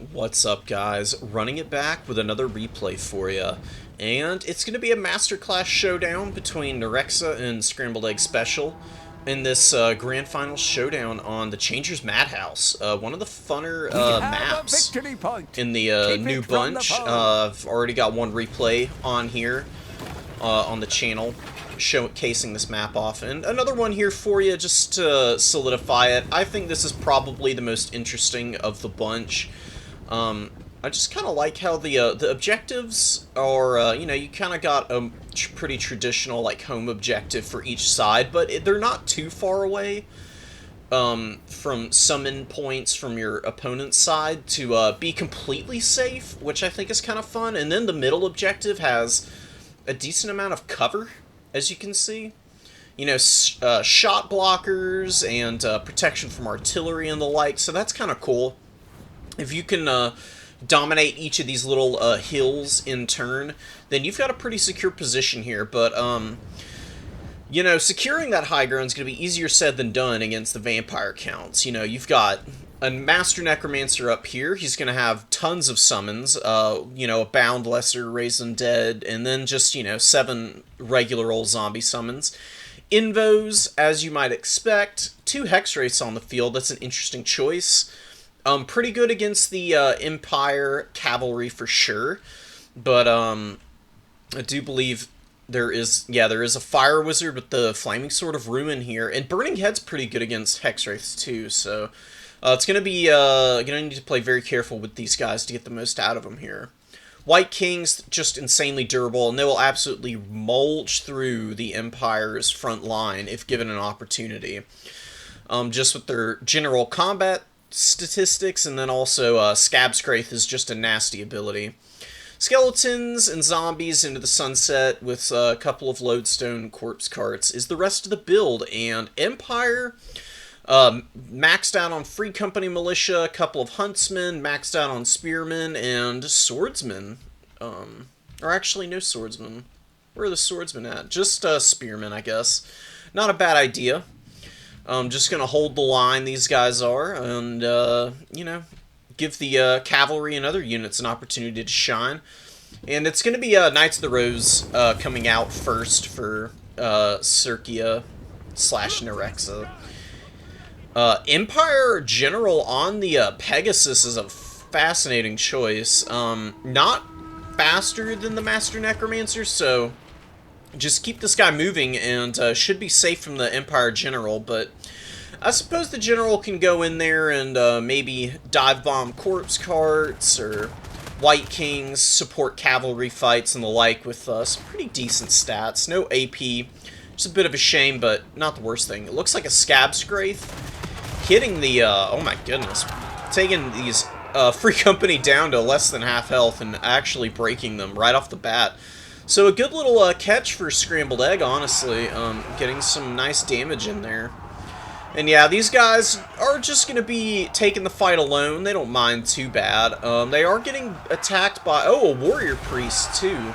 What's up, guys? Running it back with another replay for you. And it's going to be a masterclass showdown between Nerexa and Scrambled Egg Special in this grand final showdown on the Changer's Madhouse. One of the funner maps in the new bunch. I've already got one replay on here on the channel showcasing this map off, and another one here for you just to solidify it. I think this is probably the most interesting of the bunch. I just kind of like how the objectives are, you know, you kind of got a pretty traditional, like, home objective for each side, but they're not too far away from summon points from your opponent's side to be completely safe, which I think is kind of fun. And then the middle objective has a decent amount of cover, as you can see. You know, shot blockers and protection from artillery and the like, so that's kind of cool. If you can dominate each of these little hills in turn, then you've got a pretty secure position here. But, you know, securing that high ground is going to be easier said than done against the vampire counts. You know, you've got a Master Necromancer up here. He's going to have tons of summons, you know, a Bound Lesser, Raise Undead, and then just, you know, 7 regular old zombie summons. Invos, as you might expect. 2 Hex Wraiths on the field. That's an interesting choice. Pretty good against the Empire Cavalry for sure, but I do believe there is a Fire Wizard with the Flaming Sword of Ruin here, and Burning Head's pretty good against Hex Wraiths too, so it's going to be, gonna need to play very careful with these guys to get the most out of them here. White King's just insanely durable, and they will absolutely mulch through the Empire's front line if given an opportunity. Just with their general combat statistics, and then also Scab Scraith is just a nasty ability. Skeletons and zombies into the sunset with a couple of lodestone corpse carts is the rest of the build, and Empire maxed out on Free Company Militia, a couple of huntsmen, maxed out on spearmen and swordsmen. Or actually no swordsmen. Where are the swordsmen at? Just spearmen, I guess. Not a bad idea. Just going to hold the line, these guys are, and, you know, give the cavalry and other units an opportunity to shine. And it's going to be Knights of the Rose coming out first for Circia / Nerexa. Empire General on the Pegasus is a fascinating choice. Not faster than the Master Necromancer, so just keep this guy moving and should be safe from the Empire General, but I suppose the General can go in there and maybe dive bomb corpse carts or White Kings, support cavalry fights and the like with some pretty decent stats. No AP, just a bit of a shame, but not the worst thing. It looks like a Scab Scraith hitting the, oh my goodness, taking these Free Company down to less than half health and actually breaking them right off the bat. So a good little catch for Scrambled Egg, honestly, getting some nice damage in there. And yeah, these guys are just going to be taking the fight alone. They don't mind too bad. They are getting attacked by, oh, a Warrior Priest, too.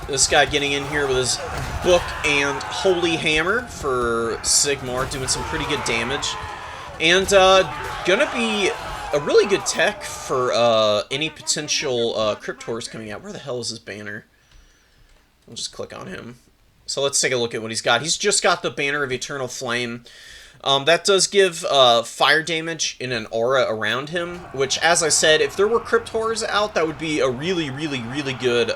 This guy getting in here with his Book and Holy Hammer for Sigmar, doing some pretty good damage. And gonna be a really good tech for any potential Crypt Horrors coming out. Where the hell is his banner? I'll just click on him. So let's take a look at what he's got. He's just got the Banner of Eternal Flame. That does give fire damage in an aura around him, which, as I said, if there were Crypt Horrors out, that would be a really, really, really good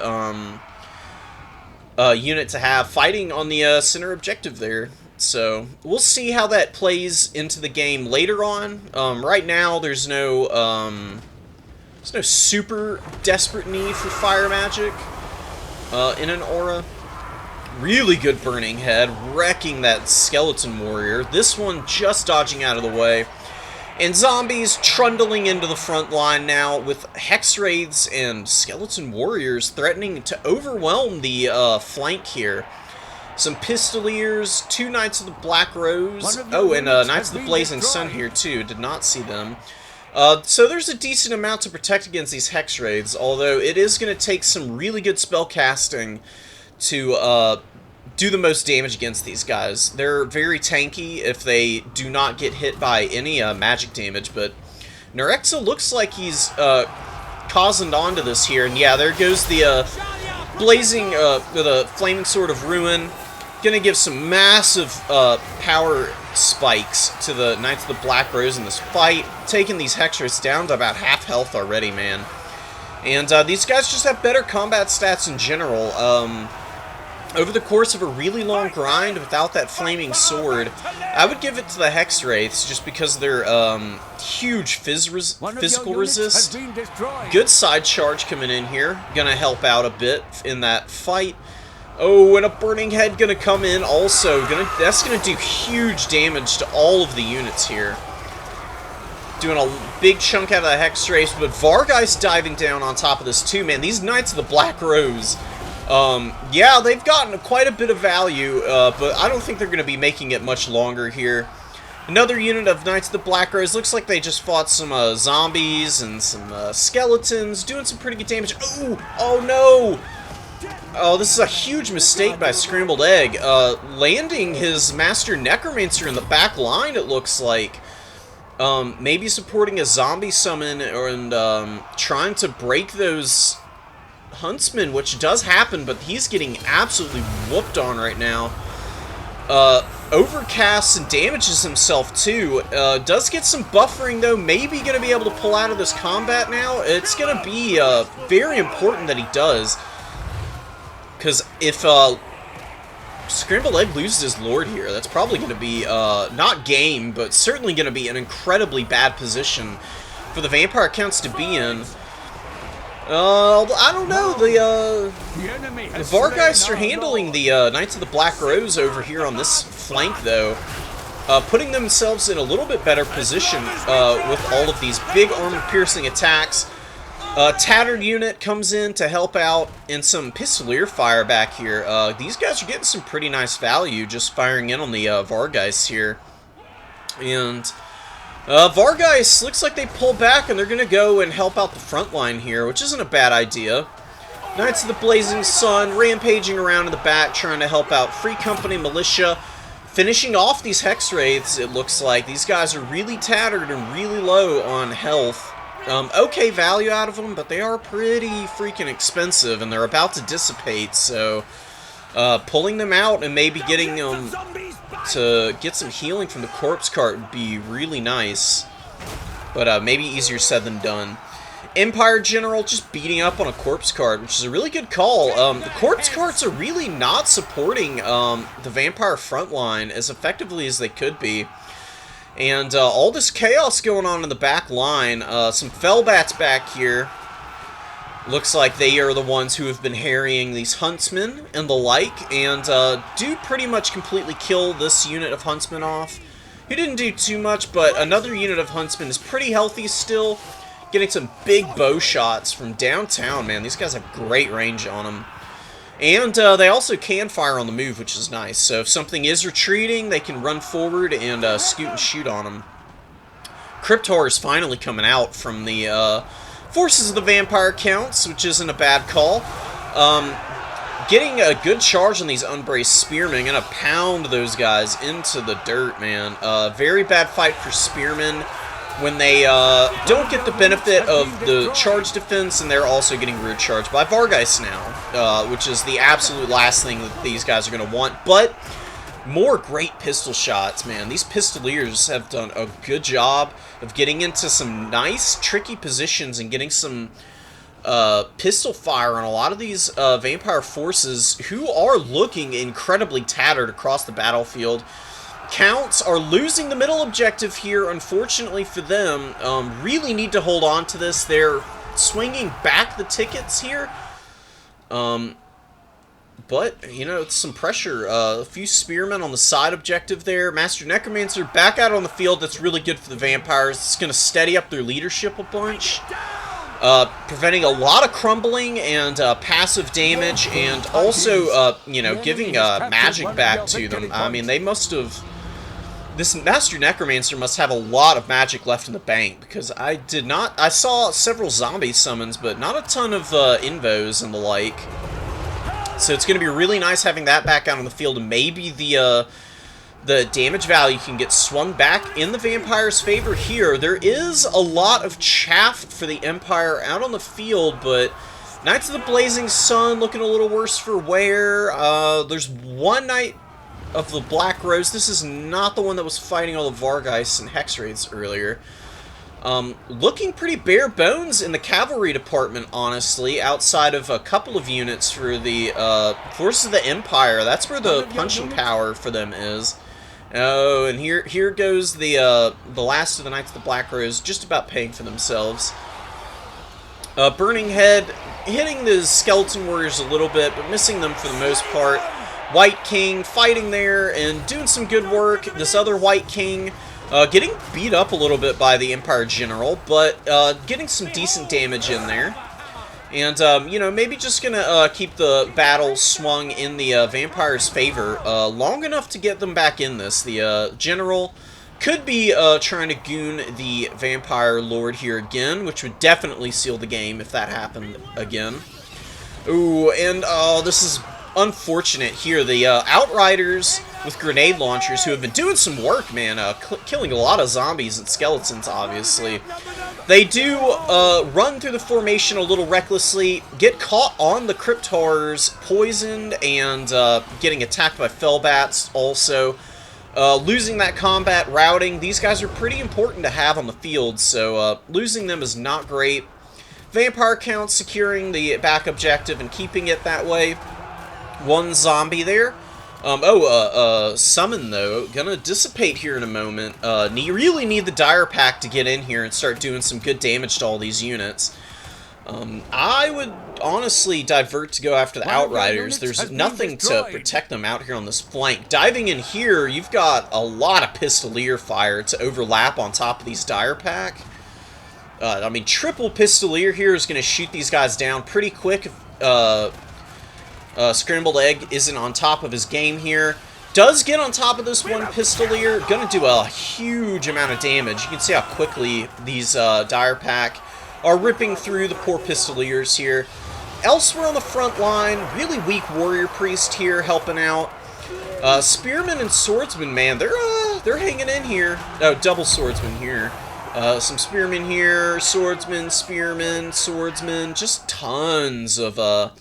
unit to have fighting on the center objective there. So we'll see how that plays into the game later on. Right now, there's no super desperate need for fire magic in an aura. Really good Burning Head, wrecking that Skeleton Warrior. This one just dodging out of the way. And zombies trundling into the front line now with Hex Wraiths and Skeleton Warriors threatening to overwhelm the flank here. Some Pistoliers, 2 Knights of the Black Rose. Oh, and Knights of the Blazing Sun here too. Did not see them. So there's a decent amount to protect against these Hex Wraiths, although it is going to take some really good spell casting to do the most damage against these guys. They're very tanky if they do not get hit by any magic damage, but Nerexa looks like he's causing onto this here, and yeah, there goes the blazing, the flaming sword of ruin. Gonna give some massive power spikes to the Knights of the Black Rose in this fight, taking these Hexers down to about half health already, man. And these guys just have better combat stats in general. Over the course of a really long grind without that flaming sword, I would give it to the Hex Wraiths just because of their huge physical resist. Good side charge coming in here. Gonna help out a bit in that fight. Oh, and a Burning Head gonna come in also. That's gonna do huge damage to all of the units here. Doing a big chunk out of the Hex Wraiths, but Vargeist diving down on top of this too, man. These Knights of the Black Rose, yeah, they've gotten quite a bit of value, but I don't think they're going to be making it much longer here. Another unit of Knights of the Black Rose. Looks like they just fought some zombies and some skeletons, doing some pretty good damage. Ooh, oh no! Oh, this is a huge mistake by Scrambled Egg. Landing his Master Necromancer in the back line, it looks like. Maybe supporting a zombie summon and trying to break those Huntsmen, which does happen, but he's getting absolutely whooped on right now. Overcasts and damages himself too. Does get some buffering though. Maybe going to be able to pull out of this combat now. It's going to be very important that he does. Because if Scrambled Egg loses his Lord here, that's probably going to be, not game, but certainly going to be an incredibly bad position for the Vampire Counts to be in. I don't know, the Vargeist are handling the Knights of the Black Rose over here on this flank, though. Putting themselves in a little bit better position with all of these big armor-piercing attacks. Tattered unit comes in to help out, and some Pistolier fire back here. These guys are getting some pretty nice value just firing in on the Vargeist here. And Vargeist looks like they pull back, and they're going to go and help out the front line here, which isn't a bad idea. Knights of the Blazing Sun rampaging around in the back, trying to help out Free Company Militia. Finishing off these Hex Wraiths, it looks like. These guys are really tattered and really low on health. Okay value out of them, but they are pretty freaking expensive, and they're about to dissipate, so pulling them out and maybe getting them to get some healing from the corpse cart would be really nice, but maybe easier said than done. Empire General just beating up on a corpse cart, which is a really good call. The corpse carts are really not supporting the Vampire front line as effectively as they could be. And all this chaos going on in the back line. Some Fellbats back here. Looks like they are the ones who have been harrying these Huntsmen and the like. And do pretty much completely kill this unit of Huntsmen off. He didn't do too much, but another unit of Huntsmen is pretty healthy still. Getting some big bow shots from downtown, man. These guys have great range on them. And they also can fire on the move, which is nice. So if something is retreating, they can run forward and scoot and shoot on them. Crypt Horror is finally coming out from the forces of the Vampire Counts, which isn't a bad call. Getting a good charge on these Unbraced Spearmen. Gonna pound those guys into the dirt, man. Very bad fight for Spearmen when they don't get the benefit of the charge defense, and they're also getting rear charged by Vargeist now, which is the absolute last thing that these guys are going to want. But more great pistol shots, man. These Pistoliers have done a good job of getting into some nice, tricky positions and getting some pistol fire on a lot of these Vampire forces who are looking incredibly tattered across the battlefield. Counts are losing the middle objective here, unfortunately for them. Really need to hold on to this. They're swinging back the tickets here. But, you know, it's some pressure. A few Spearmen on the side objective there. Master Necromancer back out on the field. That's really good for the Vampires. It's going to steady up their leadership a bunch. Preventing a lot of crumbling and passive damage, and also, you know, giving magic back to them. I mean, they must have... This Master Necromancer must have a lot of magic left in the bank, because I did not... I saw several zombie summons, but not a ton of invos and the like. So it's going to be really nice having that back out on the field, and maybe the the damage value can get swung back in the Vampire's favor here. There is a lot of chaff for the Empire out on the field, but Knights of the Blazing Sun looking a little worse for wear. There's one Knight of the Black Rose. This is not the one that was fighting all the Vargheists and Hex Raids earlier. Looking pretty bare bones in the cavalry department, honestly, outside of a couple of units for the Forces of the Empire. That's where the punching power for them is. Oh, and here goes the last of the Knights of the Black Rose, just about paying for themselves. Burning Head hitting the Skeleton Warriors a little bit, but missing them for the most part. White King fighting there and doing some good work. This other White King getting beat up a little bit by the Empire General, but getting some decent damage in there. And, you know, maybe just gonna keep the battle swung in the Vampire's favor long enough to get them back in this. The General could be trying to goon the Vampire Lord here again, which would definitely seal the game if that happened again. Ooh, and this is unfortunate here. The Outriders with grenade launchers, who have been doing some work, man, killing a lot of zombies and skeletons, obviously. They do run through the formation a little recklessly, get caught on the Crypt Horrors, poisoned, and getting attacked by Fellbats also. Losing that combat routing, these guys are pretty important to have on the field, so losing them is not great. Vampire count securing the back objective and keeping it that way. One zombie there. Summon, though, gonna dissipate here in a moment. You really need the Dire Pack to get in here and start doing some good damage to all these units. I would honestly divert to go after the Outriders. There's nothing to protect them out here on this flank. Diving in here, you've got a lot of Pistolier fire to overlap on top of these Dire Pack. I mean, triple Pistolier here is gonna shoot these guys down pretty quick if Scrambled Egg isn't on top of his game here. Does get on top of this one Pistolier. Gonna do a huge amount of damage. You can see how quickly these Dire Pack are ripping through the poor Pistoliers here. Elsewhere on the front line, really weak Warrior Priest here helping out. Spearmen and Swordsmen, man, they're hanging in here. Oh, double Swordsman here. Some Spearmen here, Swordsmen, Spearmen, Swordsmen, just tons of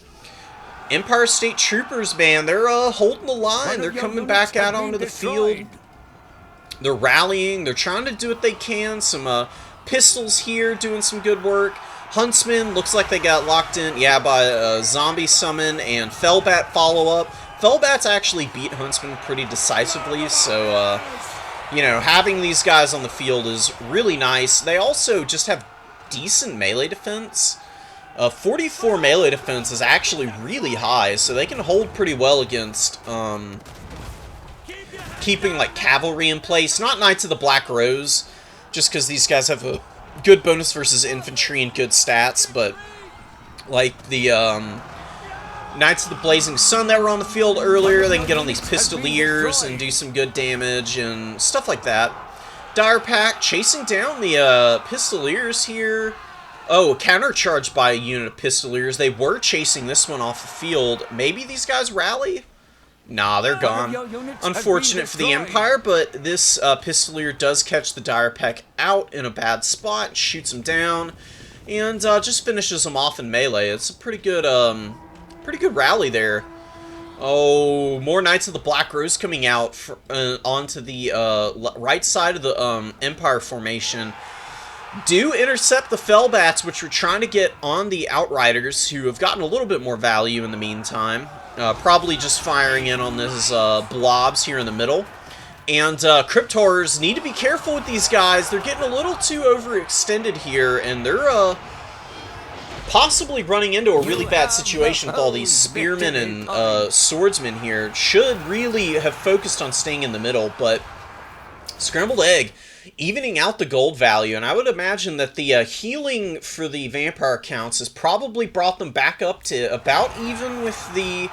Empire State Troopers, man. They're holding the line. They're coming back out onto the field. They're rallying. They're trying to do what they can. Some pistols here doing some good work. Huntsmen, looks like they got locked in, yeah, by Zombie Summon and Fellbat follow-up. Fellbats actually beat Huntsmen pretty decisively, so, you know, having these guys on the field is really nice. They also just have decent melee defense. 44 melee defense is actually really high, so they can hold pretty well against keeping, like, cavalry in place. Not Knights of the Black Rose, just because these guys have a good bonus versus infantry and good stats, but like the Knights of the Blazing Sun that were on the field earlier, they can get on these Pistoliers and do some good damage and stuff like that. Dire Pack chasing down the Pistoliers here. Oh, countercharged by a unit of Pistoliers. They were chasing this one off the field. Maybe these guys rally? Nah, they're gone. Unfortunate for the Empire, but this Pistolier does catch the Dire Pack out in a bad spot, shoots him down, and just finishes him off in melee. It's a pretty good rally there. Oh, more Knights of the Black Rose coming out onto the right side of the Empire formation. Do intercept the Fellbats, which we're trying to get on the Outriders, who have gotten a little bit more value in the meantime. Probably just firing in on these blobs here in the middle. And Crypt Horrors need to be careful with these guys. They're getting a little too overextended here, and they're possibly running into a really bad situation with all these Spearmen and Swordsmen here. Should really have focused on staying in the middle, but Scrambled Egg evening out the gold value, and I would imagine that the healing for the Vampire counts has probably brought them back up to about even with the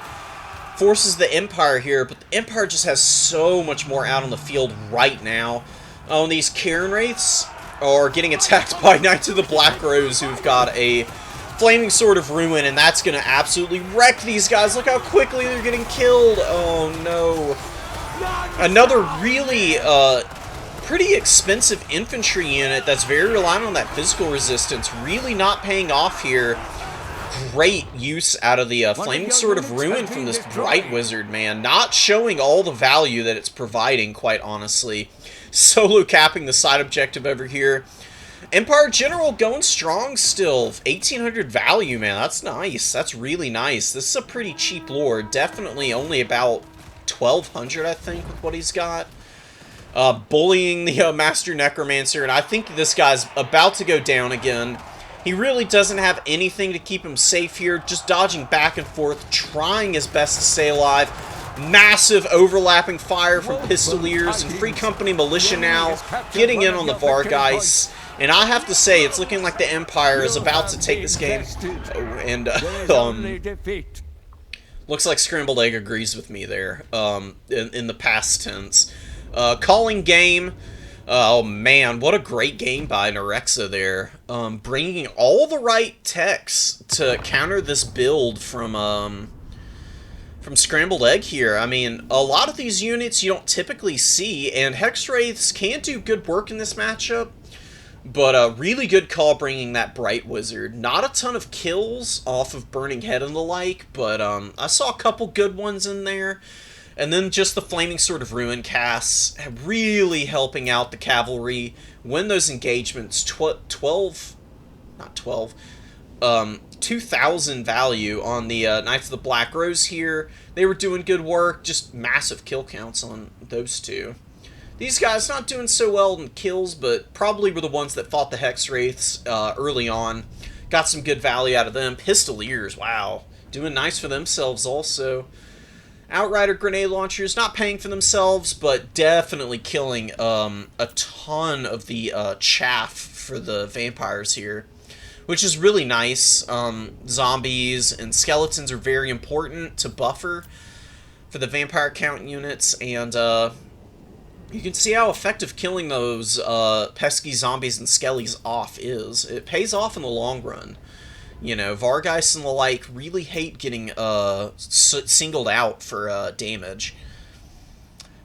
Forces of the Empire here, but the Empire just has so much more out on the field right now. Oh, and these Cairn Wraiths are getting attacked by Knights of the Black Rose, who've got a Flaming Sword of Ruin, and that's going to absolutely wreck these guys. Look how quickly they're getting killed. Oh, no. Another really pretty expensive infantry unit that's very reliant on that physical resistance, really not paying off here. Great use out of the Flaming Sword of Ruin from this Bright Wizard, man. Not showing all the value that it's providing, quite honestly. Solo capping the side objective over here. Empire General going strong still. 1800 value, man. That's nice. That's really nice. This is a pretty cheap lord. Definitely only about 1200, I think, with what he's got. Bullying the Master Necromancer, and I think this guy's about to go down again. He really doesn't have anything to keep him safe here, just dodging back and forth, trying his best to stay alive. Massive overlapping fire from Pistoliers and Free Company Militia now, getting in on the Vargeist. And I have to say, it's looking like the Empire is about to take this game. And looks like Scrambled Egg agrees with me there, in the past tense. Calling game. Oh man, what a great game by Nerexa there. Bringing all the right techs to counter this build from Scrambled Egg here. I mean, a lot of these units you don't typically see, and Hex Wraiths can do good work in this matchup. But a really good call bringing that Bright Wizard. Not a ton of kills off of Burning Head and the like, but I saw a couple good ones in there. And then just the Flaming Sword of Ruin casts, really helping out the cavalry win those engagements. 2,000 value on the Knights of the Black Rose here. They were doing good work, just massive kill counts on those two. These guys not doing so well in kills, but probably were the ones that fought the Hex Wraiths early on. Got some good value out of them. Pistoliers, wow. Doing nice for themselves also. Outrider grenade launchers, not paying for themselves, but definitely killing a ton of the chaff for the vampires here, which is really nice. Zombies and skeletons are very important to buffer for the vampire count units, and you can see how effective killing those pesky zombies and skellies off is. It pays off in the long run. You know, Vargeist and the like really hate getting singled out for damage.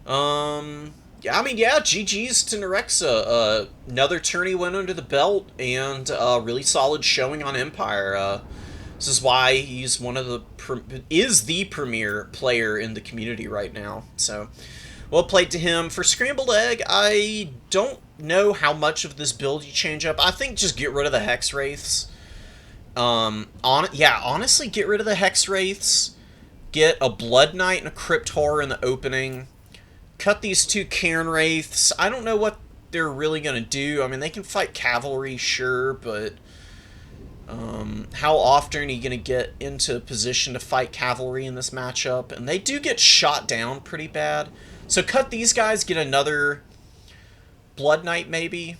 Yeah, I mean, yeah, GG's to Nerexa. Another tourney win under the belt, and really solid showing on Empire. This is why he's one of the the premier player in the community right now. So, well played to him. For Scrambled Egg, I don't know how much of this build you change up. I think just get rid of the Hex Wraiths. Honestly, get rid of the Hex Wraiths. Get a Blood Knight and a Crypt Horror in the opening. Cut these two Cairn Wraiths. I don't know what they're really going to do. I mean, they can fight cavalry, sure, but how often are you going to get into a position to fight cavalry in this matchup? And they do get shot down pretty bad. So cut these guys, get another Blood Knight maybe.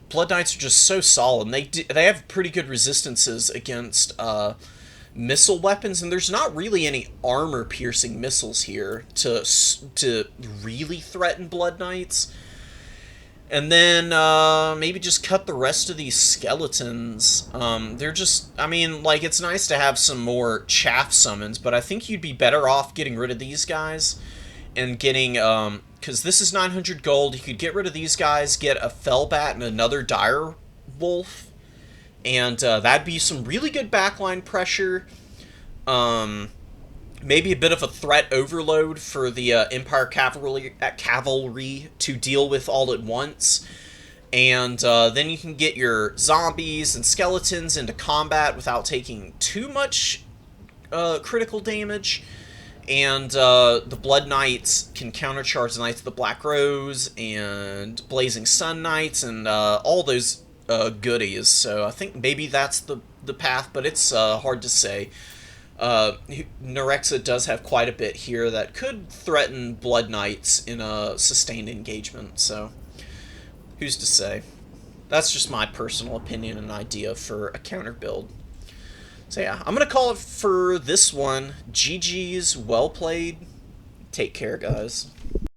Blood Knights are just so solid. They have pretty good resistances against missile weapons, and there's not really any armor-piercing missiles here to really threaten Blood Knights. And then maybe just cut the rest of these skeletons. They're just, I mean, like, it's nice to have some more chaff summons, but I think you'd be better off getting rid of these guys and getting, because this is 900 gold, you could get rid of these guys, get a Fellbat and another Dire Wolf, and that'd be some really good backline pressure. Maybe a bit of a threat overload for the Empire cavalry to deal with all at once. And then you can get your zombies and skeletons into combat without taking too much critical damage. And the Blood Knights can countercharge the Knights of the Black Rose and Blazing Sun Knights and all those goodies. So I think maybe that's the path, but it's hard to say. Nerexa does have quite a bit here that could threaten Blood Knights in a sustained engagement, so who's to say? That's just my personal opinion and idea for a counter build. So yeah, I'm going to call it for this one. GG's, well played. Take care, guys.